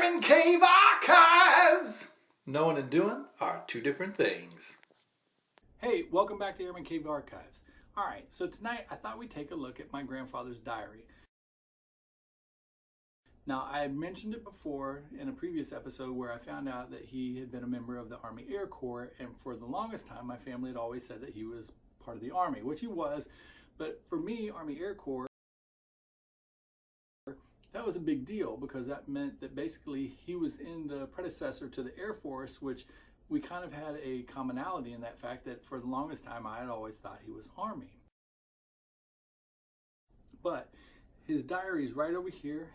Airman Cave Archives! Knowing and doing are two different things. Hey, welcome back to Airman Cave Archives. Alright, so tonight I thought we'd take a look at my grandfather's diary. Now, I had mentioned it before in a previous episode where I found out that he had been a member of the Army Air Corps, and for the longest time my family had always said that he was part of the Army, which he was, but for me, Army Air Corps, that was a big deal because that meant that basically he was in the predecessor to the Air Force, which we kind of had a commonality in that fact that for the longest time I had always thought he was Army. But his diary is right over here.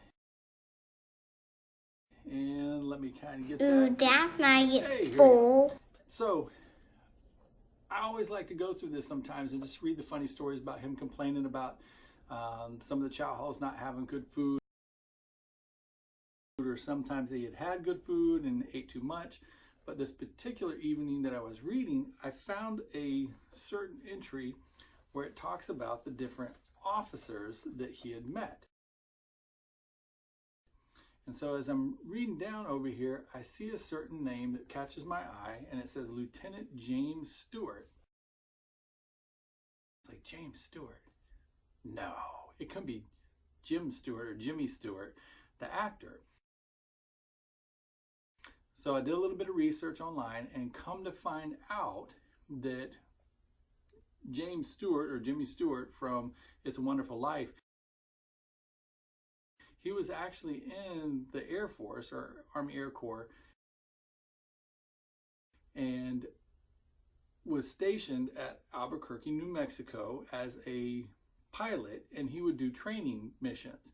And let me kind of get that. Ooh, that's my full. So, I always like to go through this sometimes and just read the funny stories about him complaining about some of the chow halls not having good food, or sometimes he had had good food and ate too much. But this particular evening that I was reading, I found a certain entry where it talks about the different officers that he had met. And so as I'm reading down over here, I see a certain name that catches my eye, and it says Lieutenant James Stewart. It's like, James Stewart? No, it could be Jim Stewart or Jimmy Stewart, the actor. So I did a little bit of research online and come to find out that James Stewart or Jimmy Stewart from It's a Wonderful Life, he was actually in the Air Force or Army Air Corps and was stationed at Albuquerque, New Mexico as a pilot, and he would do training missions.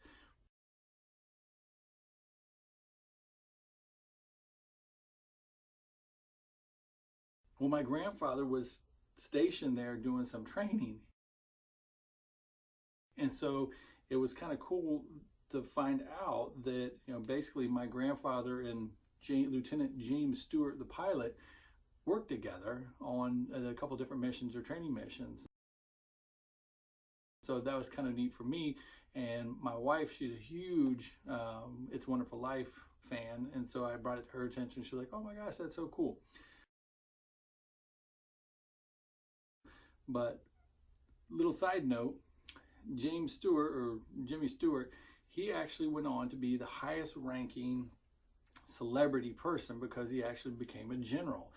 Well, my grandfather was stationed there doing some training. And so it was kind of cool to find out that, basically my grandfather and Lieutenant James Stewart, the pilot, worked together on a couple different missions or training missions. So that was kind of neat for me. And my wife, she's a huge It's a Wonderful Life fan. And so I brought it to her attention. She's like, oh my gosh, that's so cool. But little side note, James Stewart or Jimmy Stewart, he actually went on to be the highest ranking celebrity person because he actually became a general.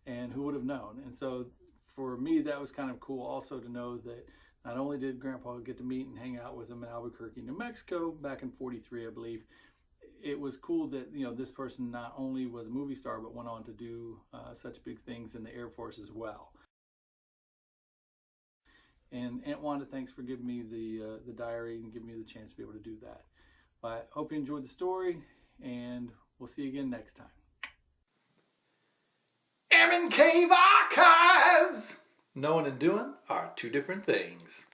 And who would have known? And so for me, that was kind of cool also to know that not only did Grandpa get to meet and hang out with him in Albuquerque, New Mexico back in '43, I believe, it was cool that this person not only was a movie star but went on to do such big things in the Air Force as well. And Aunt Wanda, thanks for giving me the diary and giving me the chance to be able to do that. But I hope you enjoyed the story, and we'll see you again next time. Airman Cave Archives! Knowing and doing are two different things.